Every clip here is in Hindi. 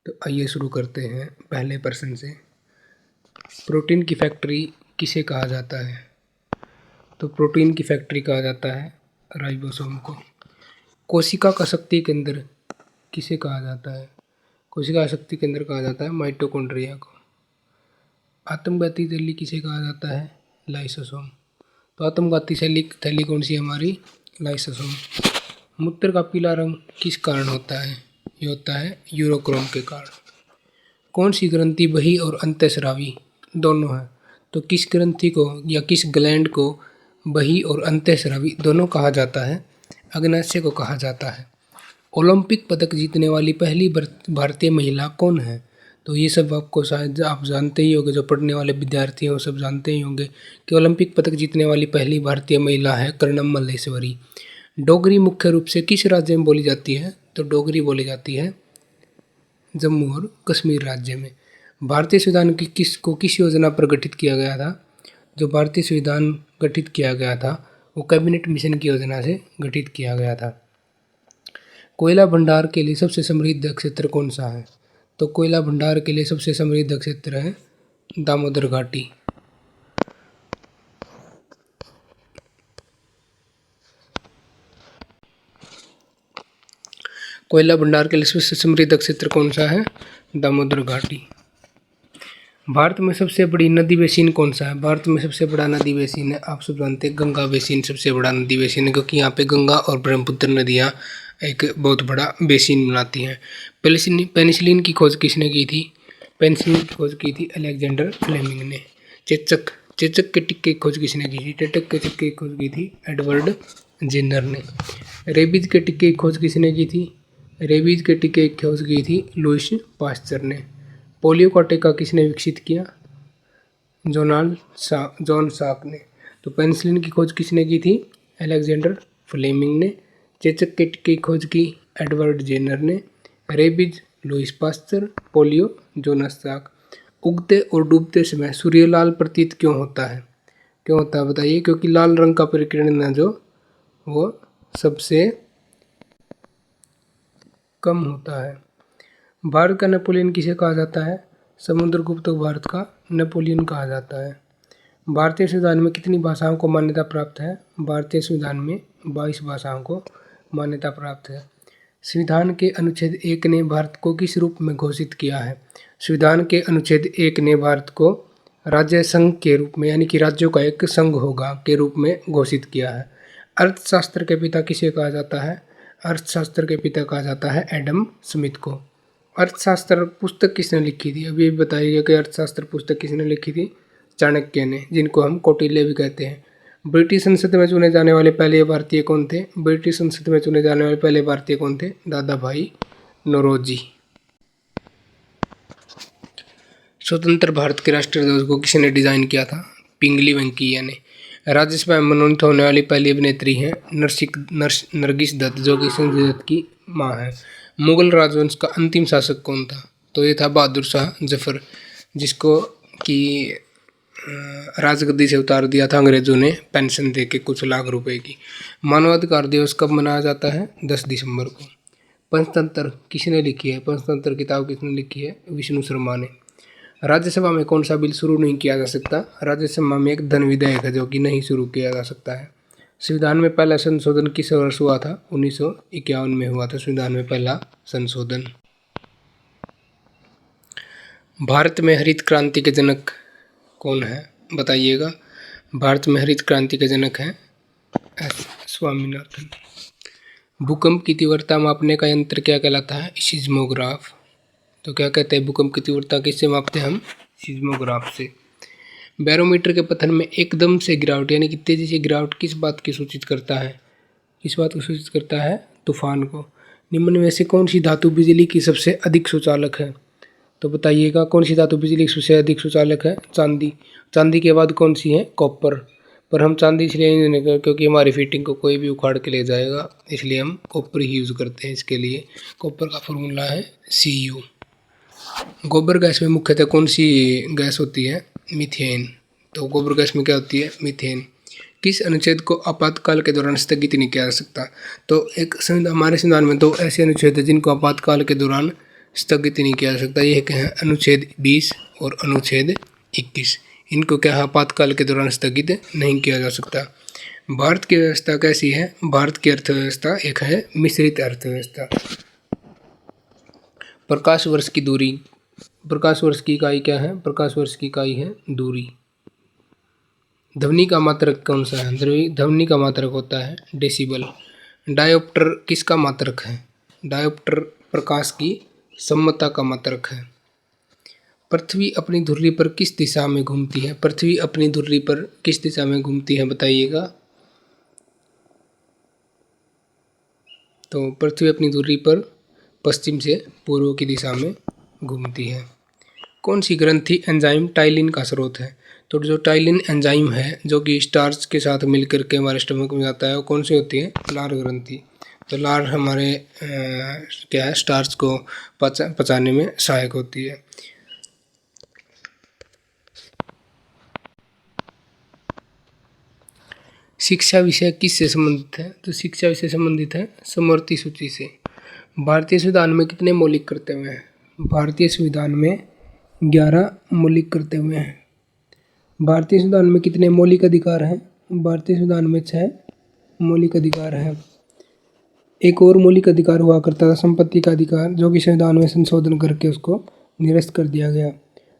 तो आइए शुरू करते हैं पहले प्रश्न से। प्रोटीन की फैक्ट्री किसे कहा जाता है? तो प्रोटीन की फैक्ट्री कहा जाता है राइबोसोम को। कोशिका का शक्ति केंद्र किसे कहा जाता है? कोशिका शक्ति केंद्र कहा जाता है माइटोकॉन्ड्रिया को। आत्मघाती थैली किसे कहा जाता है? लाइसोसोम। तो आत्मघाती थैली कौन सी है हमारी? लाइसोसोम। मूत्र का पीला रंग किस कारण होता है? ये होता है यूरोक्रोम के कारण। कौन सी ग्रंथि बही और अंतःस्रावी दोनों है? तो किस ग्रंथि को या किस ग्लैंड को बही और अंतःस्रावी दोनों कहा जाता है? अग्नाशय को कहा जाता है। ओलंपिक पदक जीतने वाली पहली भारतीय महिला कौन है? तो ये सब आपको शायद आप जानते ही होंगे, जो पढ़ने वाले विद्यार्थी हैं वो सब जानते ही होंगे कि ओलंपिक पदक जीतने वाली पहली भारतीय महिला है कर्णम मल्लेश्वरी। डोगरी मुख्य रूप से किस राज्य में बोली जाती है? तो डोगरी बोली जाती है जम्मू और कश्मीर राज्य में। भारतीय संविधान की किस योजना पर गठित किया गया था? जो भारतीय संविधान गठित किया गया था वो कैबिनेट मिशन की योजना से गठित किया गया था। कोयला भंडार के लिए सबसे समृद्ध क्षेत्र कौन सा है? तो कोयला भंडार के लिए सबसे समृद्ध क्षेत्र है दामोदर घाटी। कोयला भंडार के लिए सबसे समृद्ध क्षेत्र कौन सा है? दामोदर घाटी। भारत में सबसे बड़ी नदी बेसिन कौन सा है? भारत में सबसे बड़ा नदी बेसिन है, आप सब जानते हैं, गंगा बेसिन सबसे बड़ा नदी बेसिन है, क्योंकि यहाँ पे गंगा और ब्रह्मपुत्र नदियाँ एक बहुत बड़ा बेसिन बनाती हैं। पेनिसिलिन की खोज किसने की थी? पेनिसिलिन की खोज की थी अलेक्जेंडर फ्लेमिंग ने। चेचक के टिक्के की खोज किसने की थी? चेचक के टिक्के की खोज की थी एडवर्ड जेनर ने। रेबीज के टिक्के की खोज किसने की थी? रेबीज के टीके की खोज की थी लुईस पास्चर ने। पोलियो का टीका किसने विकसित किया? जॉन साक ने। तो पेनिसिलिन की खोज किसने की थी? अलेक्जेंडर फ्लेमिंग ने। चेचक के टीके की खोज की एडवर्ड जेनर ने। Rabies Lewis pasture, polio Jonas साक। उगते और डूबते समय सूर्य लाल प्रतीत क्यों होता है? क्यों होता है बताइए? क्योंकि लाल रंग का परिकिरण है जो वो सबसे कम होता है। भारत का नेपोलियन किसे कहा जाता है? समुद्रगुप्त को भारत का नेपोलियन कहा जाता है। भारतीय संविधान में कितनी भाषाओं को मान्यता प्राप्त है? भारतीय संविधान में 22 भाषाओं को मान्यता प्राप्त है। संविधान के अनुच्छेद 1 ने भारत को किस रूप में घोषित किया है? संविधान के अनुच्छेद 1 ने भारत को राज्य संघ के रूप में, यानी कि राज्यों का एक संघ होगा, के रूप में घोषित किया है। अर्थशास्त्र के पिता किसे कहा जाता है? अर्थशास्त्र के पिता कहा जाता है एडम स्मिथ को। अर्थशास्त्र पुस्तक किसने लिखी थी? अभी बताइए कि अर्थशास्त्र पुस्तक किसने लिखी थी? चाणक्य ने, जिनको हम कौटिल्य भी कहते हैं। ब्रिटिश संसद में चुने जाने वाले पहले भारतीय कौन थे? ब्रिटिश संसद में चुने जाने वाले पहले भारतीय कौन थे? दादा भाई नौरोजी। स्वतंत्र भारत के राष्ट्रीय ध्वज को किसने डिजाइन किया था? पिंगली वेंकैया ने। राज्यसभा में मनोनीत होने वाली पहली अभिनेत्री हैं नरगिस दत्त, जो कि संजय दत्त की माँ है। मुगल राजवंश का अंतिम शासक कौन था? तो ये था बहादुर शाह जफर, जिसको कि राजगद्दी से उतार दिया था अंग्रेजों ने पेंशन दे के कुछ लाख रुपए की। मानवाधिकार दिवस कब मनाया जाता है? 10 दिसंबर को। पंचतंत्र किसने लिखी है? पंचतंत्र किताब किसने लिखी है? विष्णु शर्मा ने। राज्यसभा में कौन सा बिल शुरू नहीं किया जा सकता? राज्यसभा में एक धन विधेयक है जो कि नहीं शुरू किया जा सकता है। संविधान में पहला संशोधन किस वर्ष हुआ था? 1951 में हुआ था संविधान में पहला संशोधन। भारत में हरित क्रांति के जनक कौन है? बताइएगा। भारत में हरित क्रांति के जनक हैं एस स्वामीनाथन। भूकंप की तीव्रता मापने का यंत्र क्या कहलाता है? सिस्मोग्राफ। तो क्या कहते हैं? भूकंप की तीव्रता किससे मापते हैं हम? सिस्मोग्राफ से। बैरोमीटर के पतन में एकदम से गिरावट, यानी कि तेजी से गिरावट किस बात की सूचित करता है? किस बात को सूचित करता है? तूफान को। निम्न में से कौन सी धातु बिजली की सबसे अधिक सुचालक है? तो बताइएगा, कौन सी धातु बिजली की सबसे अधिक सुचालक है? चांदी। चांदी के बाद कौन सी है? कॉपर। पर हम चांदी इसलिए नहीं करते क्योंकि हमारी फिटिंग को कोई भी उखाड़ के ले जाएगा, इसलिए हम कॉपर ही यूज़ करते हैं इसके लिए। कॉपर का फॉर्मूला है Cu। गोबर गैस में मुख्यतः कौन सी गैस होती है? मीथेन। तो गोबर गैस में क्या होती है? मीथेन। किस अनुच्छेद को आपातकाल के दौरान स्थगित नहीं किया जा सकता? तो एक हमारे संविधान में 2 ऐसे अनुच्छेद हैं जिनको आपातकाल के दौरान स्थगित नहीं किया जा सकता। ये क्या है, अनुच्छेद 20 और अनुच्छेद 21, इनको क्या है, आपातकाल के दौरान स्थगित नहीं किया जा सकता। भारत की व्यवस्था कैसी है? भारत की अर्थव्यवस्था एक है मिश्रित अर्थव्यवस्था। प्रकाश वर्ष की दूरी, प्रकाश वर्ष की इकाई क्या है? प्रकाश वर्ष की इकाई है दूरी। ध्वनि का मात्रक कौन सा है? ध्वनि का मात्रक होता है डेसिबल। डायोप्टर किसका मात्रक है? डायोप्टर प्रकाश की सम्मता का मात्रक है। पृथ्वी अपनी धुरी पर किस दिशा में घूमती है? पृथ्वी अपनी धुरी पर किस दिशा में घूमती है, बताइएगा। तो पृथ्वी अपनी धुरी पर पश्चिम से पूर्व की दिशा में घूमती है। कौन सी ग्रंथि एंजाइम टाइलिन का स्रोत है? तो जो टाइलिन एंजाइम है जो कि स्टार्च के साथ मिलकर के हमारे स्टमक में जाता है, वो कौन सी होती है? लार ग्रंथि। तो लार हमारे क्या है, स्टार्च को पचाने में सहायक होती है। शिक्षा विषय किससे संबंधित है? तो शिक्षा विषय संबंधित है समवर्ती सूची से। भारतीय संविधान में कितने मौलिक कर्तव्य हैं? भारतीय संविधान में 11 मौलिक कर्तव्य हैं। भारतीय संविधान में कितने मौलिक अधिकार हैं? भारतीय संविधान में 6 मौलिक अधिकार हैं। एक और मौलिक अधिकार हुआ करता था संपत्ति का अधिकार, जो कि संविधान में संशोधन करके उसको निरस्त कर दिया गया।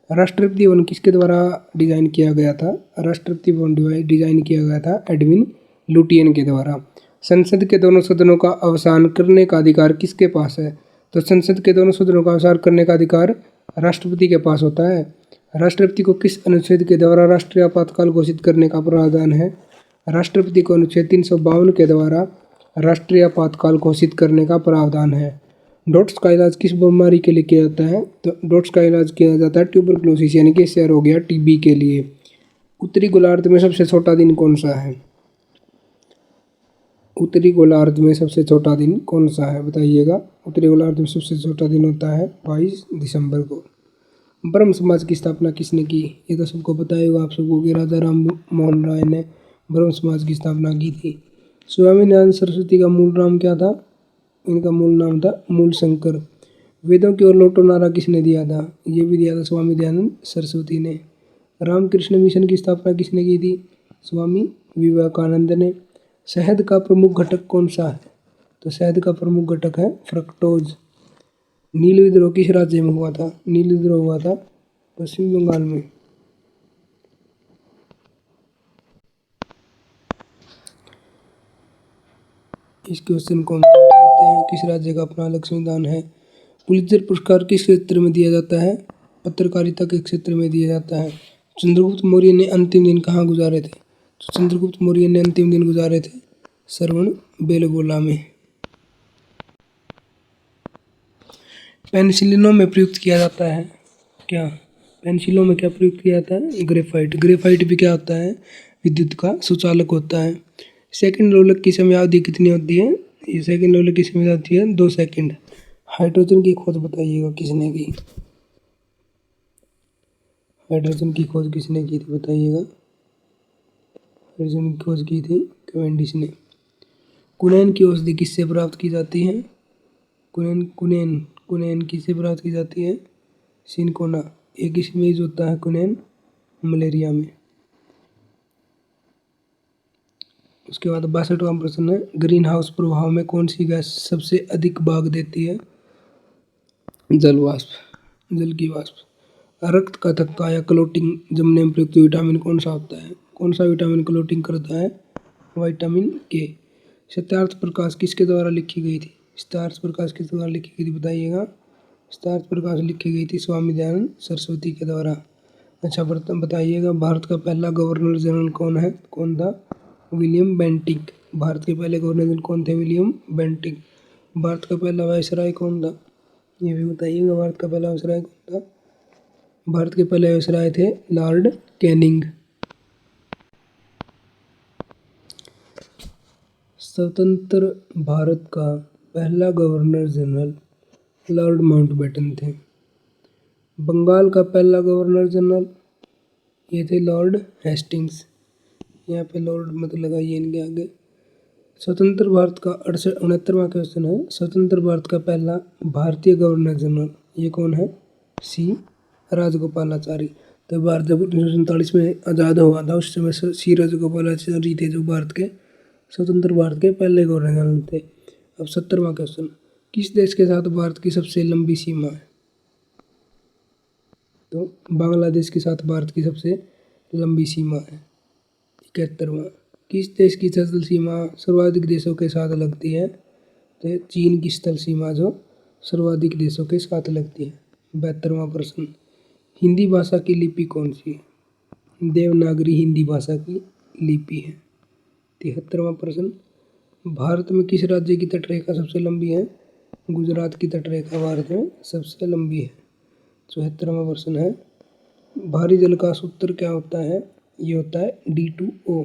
राष्ट्रपति भवन किसके द्वारा डिजाइन किया गया था? राष्ट्रपति भवन डिजाइन किया गया था एडविन लुटियन के द्वारा। संसद के दोनों सदनों का अवसान करने का अधिकार किसके पास है? तो संसद के दोनों सदनों का अवसान करने का अधिकार राष्ट्रपति के पास होता है। राष्ट्रपति को किस अनुच्छेद के द्वारा राष्ट्रीय आपातकाल घोषित करने का प्रावधान है? राष्ट्रपति को अनुच्छेद 352 के द्वारा राष्ट्रीय आपातकाल घोषित करने का प्रावधान है। डॉट्स का इलाज किस बीमारी के लिए किया जाता है? तो डॉट्स का इलाज किया जाता है ट्यूबरक्लोसिस यानी कि इससे हो गया टीबी के लिए। उत्तरी गोलार्ध में सबसे छोटा दिन कौन सा है? उत्तरी गोलार्ध में सबसे छोटा दिन कौन सा है, बताइएगा। उत्तरी गोलार्ध में सबसे छोटा दिन होता है 22 दिसंबर को। ब्रह्म समाज की स्थापना किसने की? ये तो सबको पता होगा आप सबको कि राजा राम मोहन राय ने ब्रह्म समाज की स्थापना की थी। स्वामी दयानंद सरस्वती का मूल नाम क्या था? इनका मूल नाम था मूल शंकर। वेदों की ओर लौटो नारा किसने दिया था? ये भी दिया था स्वामी दयानंद सरस्वती ने। रामकृष्ण मिशन की स्थापना किसने की थी? स्वामी विवेकानंद ने। शहद का प्रमुख घटक कौन सा है? तो शहद का प्रमुख घटक है फ्रक्टोज। नील विद्रोह किस राज्य में हुआ था? नील विद्रोह हुआ था पश्चिम बंगाल में। इस क्वेश्चन को हम करते हैं, किस राज्य का अपना अलग संविधान है? पुलित्जर पुरस्कार किस क्षेत्र में दिया जाता है? पत्रकारिता के क्षेत्र में दिया जाता है। चंद्रगुप्त मौर्य ने अंतिम दिन कहाँ गुजारे थे? तो चंद्रगुप्त मौर्य ने अंतिम दिन गुजारे थे श्रवण बेलगोला में। पेंसिलों में प्रयुक्त किया जाता है क्या? पेंसिलों में क्या प्रयुक्त किया जाता है? ग्रेफाइट। ग्रेफाइट भी क्या होता है? विद्युत का सुचालक होता है। सेकंड लोलक की समयावधि कितनी होती है? ये सेकंड लोलक की समयावधि है 2 सेकंड। हाइड्रोजन की खोज बताइएगा किसने की? हाइड्रोजन की खोज किसने की थी, बताइएगा। हाइड्रोजन की खोज की थी कैवेंडिश ने। कुनैन की औषधि किससे प्राप्त की जाती है? कुनैन किससे प्राप्त की जाती है? सिनकोना। एक इसमें यूज होता है कुनैन मलेरिया में। उसके बाद 62वां प्रश्न है, ग्रीन हाउस प्रभाव में कौन सी गैस सबसे अधिक भाग देती है? जल वाष्प, जल की वाष्प। रक्त का थक्का या क्लोटिंग जमने में प्रयुक्त विटामिन कौन सा होता है? कौन सा विटामिन क्लोटिंग करता है? विटामिन के। सत्यार्थ प्रकाश किसके द्वारा लिखी गई थी? सत्यार्थ प्रकाश किसके द्वारा लिखी गई थी, बताइएगा। सत्यार्थ प्रकाश लिखी गई थी स्वामी दयानंद सरस्वती के द्वारा। अच्छा बताइएगा, भारत का पहला गवर्नर जनरल कौन है? कौन था? William Bentinck. भारत के पहले गवर्नर जनरल कौन थे? William Bentinck. भारत का पहला वायसराय कौन था? ये भी बताइएगा, भारत का पहला वायसराय कौन था? भारत के पहले वायसराय थे लॉर्ड कैनिंग। स्वतंत्र भारत का पहला गवर्नर जनरल लॉर्ड माउंटबेटन थे। बंगाल का पहला गवर्नर जनरल ये थे लॉर्ड हेस्टिंग्स। यहाँ पे लॉर्ड मत लगाइए इनके आगे। स्वतंत्र भारत का 69वां क्वेश्चन है, स्वतंत्र भारत का पहला भारतीय गवर्नर जनरल ये कौन है? सी राजगोपालाचारी। तो भारत जब 1947 में आज़ाद हुआ था उस समय सी राजगोपालाचारी थे जो भारत के स्वतंत्र भारत के पहले गवर्नर थे। अब 70वां क्वेश्चन, किस देश के साथ भारत की सबसे लंबी सीमा है? तो बांग्लादेश के साथ भारत की सबसे लंबी सीमा है। 71वां, किस देश की स्थल सीमा सर्वाधिक देशों के साथ लगती है? तो चीन की स्थल सीमा जो सर्वाधिक देशों के साथ लगती है। 72वां प्रश्न, हिंदी भाषा की लिपि कौन सी है? देवनागरी हिंदी भाषा की लिपि है। 73वां प्रश्न, भारत में किस राज्य की तटरेखा सबसे लंबी है? गुजरात की तटरेखा भारत में सबसे लंबी है। 74वां प्रश्न है, भारी जल का सूत्र क्या होता है? ये होता है D2O।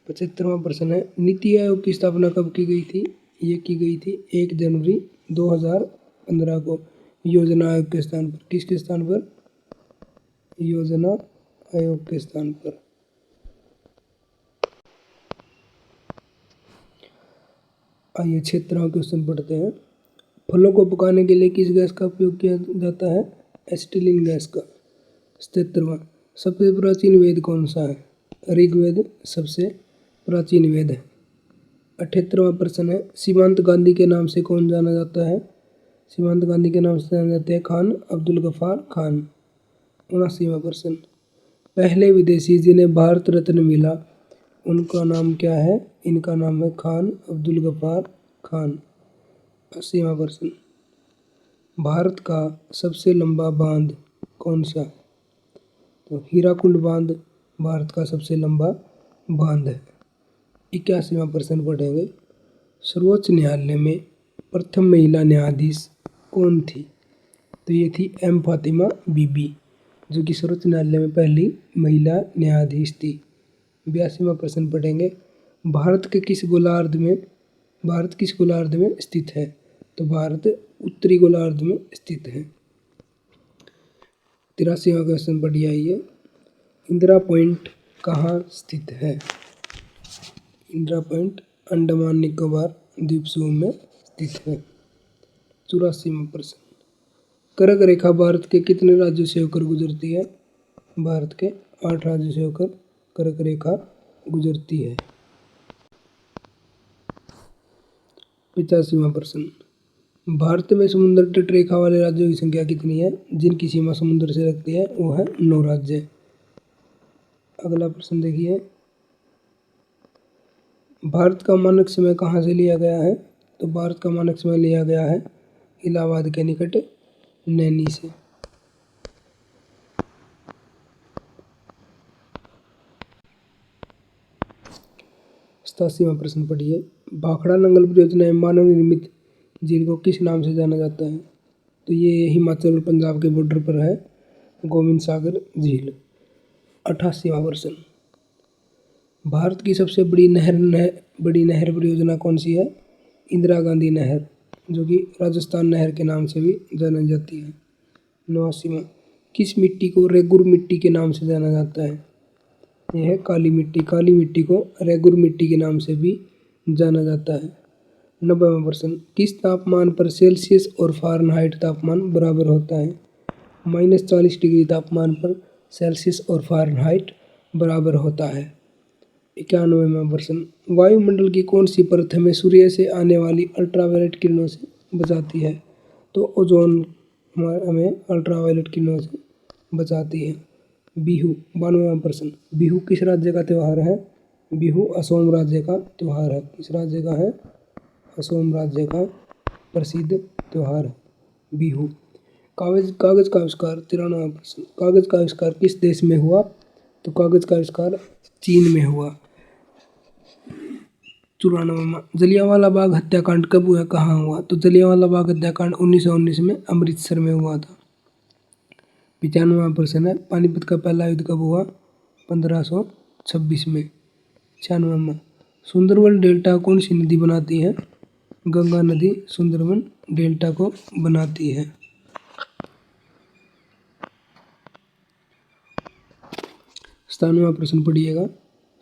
75वां प्रश्न है, नीति आयोग की स्थापना कब की गई थी? ये की गई थी 1 जनवरी 2015 को योजना आयोग के स्थान पर। किसके स्थान पर? योजना आयोग के स्थान पर। आइए 76वां क्वेश्चन पढ़ते हैं। फलों को पकाने के लिए किस गैस का उपयोग किया जाता है? एसिटिलीन गैस का। 77वां, सबसे प्राचीन वेद कौन सा है? ऋग्वेद सबसे प्राचीन वेद है। 78वां प्रश्न है, सीमांत गांधी के नाम से कौन जाना जाता है? सीमांत गांधी के नाम से जाने जाते हैं खान अब्दुल गफार खान। 79वां प्रश्न, पहले विदेशी जिन्हें भारत रत्न मिला उनका नाम क्या है? इनका नाम है खान अब्दुल गफार खान। 80वां प्रश्न, भारत का सबसे लंबा बांध कौन सा है? तो हीराकुंड बांध भारत का सबसे लंबा बांध है। 81वां प्रश्न पढ़ेंगे, सर्वोच्च न्यायालय में प्रथम महिला न्यायाधीश कौन थी? तो ये थी एम फातिमा बीबी, जो कि सर्वोच्च न्यायालय में पहली महिला न्यायाधीश थी। 82वां प्रश्न पढ़ेंगे, भारत किस गोलार्ध में स्थित है? तो भारत उत्तरी गोलार्ध में स्थित है। 83वां क्वेश्चन पढ़िए आइए, इंदिरा पॉइंट कहाँ स्थित है? इंदिरा पॉइंट अंडमान निकोबार द्वीप समूह में स्थित है। 84वां प्रश्न, कर्क रेखा भारत के कितने राज्यों से होकर गुजरती है? भारत के 8 राज्यों से होकर कर्क रेखा गुजरती है। 85वां प्रश्न, भारत में समुद्र तट रेखा वाले राज्यों की संख्या कितनी है? जिनकी सीमा समुद्र से लगती है वो है 9 राज्य। अगला प्रश्न देखिए, भारत का मानक समय कहाँ से लिया गया है? तो भारत का मानक समय लिया गया है इलाहाबाद के निकट नैनी से। 87वां प्रश्न पढ़िए, भाखड़ा नंगल परियोजना मानव निर्मित झील को किस नाम से जाना जाता है? तो ये हिमाचल और पंजाब के बॉर्डर पर है, गोविंद सागर झील। 88वां प्रश्न, भारत की सबसे बड़ी नहर परियोजना कौन सी है? इंदिरा गांधी नहर, जो कि राजस्थान नहर के नाम से भी जानी जाती है। 89वां, किस मिट्टी को रेगुर मिट्टी के नाम से जाना जाता है? यह है काली मिट्टी। काली मिट्टी को रेगुर मिट्टी के नाम से भी जाना जाता है। 90वां प्रश्न, किस तापमान पर सेल्सियस और फ़ारेनहाइट तापमान बराबर होता है? -40 डिग्री तापमान पर सेल्सियस और फ़ारेनहाइट बराबर होता है। 91वां प्रश्न, वायुमंडल की कौन सी परत हमें सूर्य से आने वाली अल्ट्रावायलेट किरणों से बचाती है? तो ओजोन हमें अल्ट्रावायलेट किरणों से बचाती है। बिहू। 92वां प्रश्न, बिहू किस राज्य का त्यौहार है? बिहू असम राज्य का त्यौहार है। किस राज्य का है? असम राज्य का प्रसिद्ध त्यौहार है बिहू। कागज का आविष्कार। 93वां प्रश्न, कागज का आविष्कार किस देश में हुआ? तो कागज का आविष्कार चीन में हुआ। 94वां, जलियांवाला बाग हत्याकांड कब हुआ, कहाँ हुआ? तो जलियांवाला बाग हत्याकांड 1919 में अमृतसर में हुआ था। 95वां प्रश्न है, पानीपत का पहला युद्ध कब हुआ? 1526 में। 96वां, सुंदरबन डेल्टा कौन सी नदी बनाती है? गंगा नदी सुंदरबन डेल्टा को बनाती है। 97वां प्रश्न पढ़िएगा,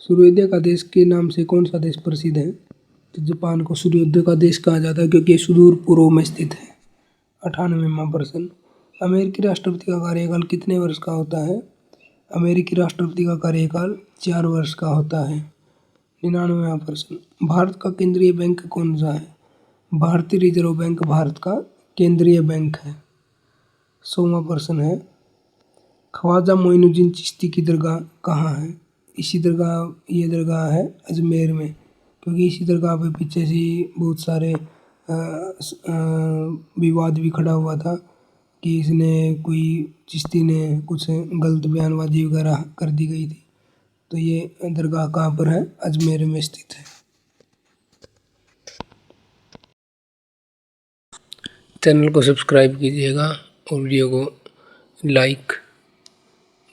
सूर्योदय का देश के नाम से कौन सा देश प्रसिद्ध है? तो जापान को सूर्योदय का देश कहा जाता है क्योंकि ये सुदूर पूर्व में स्थित है। 98वां प्रश्न, अमेरिकी राष्ट्रपति का कार्यकाल कितने वर्ष का होता है? अमेरिकी राष्ट्रपति का कार्यकाल 4 वर्ष का होता है। 99वां प्रश्न, भारत का केंद्रीय बैंक कौन सा है? भारतीय रिजर्व बैंक भारत का केंद्रीय बैंक है। 100वां प्रश्न है, ख्वाजा मोइनुद्दीन चिश्ती की दरगाह कहाँ है? ये दरगाह है अजमेर में, क्योंकि इसी दरगाह पे पीछे से बहुत सारे विवाद भी खड़ा हुआ था कि इसने कोई चिश्ती ने कुछ गलत बयानबाजी वगैरह कर दी गई थी। तो ये दरगाह कहाँ पर है? अजमेर में स्थित है। चैनल को सब्सक्राइब कीजिएगा और वीडियो को लाइक,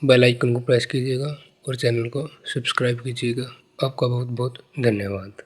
बेल आइकन को प्रेस कीजिएगा और चैनल को सब्सक्राइब कीजिएगा। आपका बहुत बहुत धन्यवाद।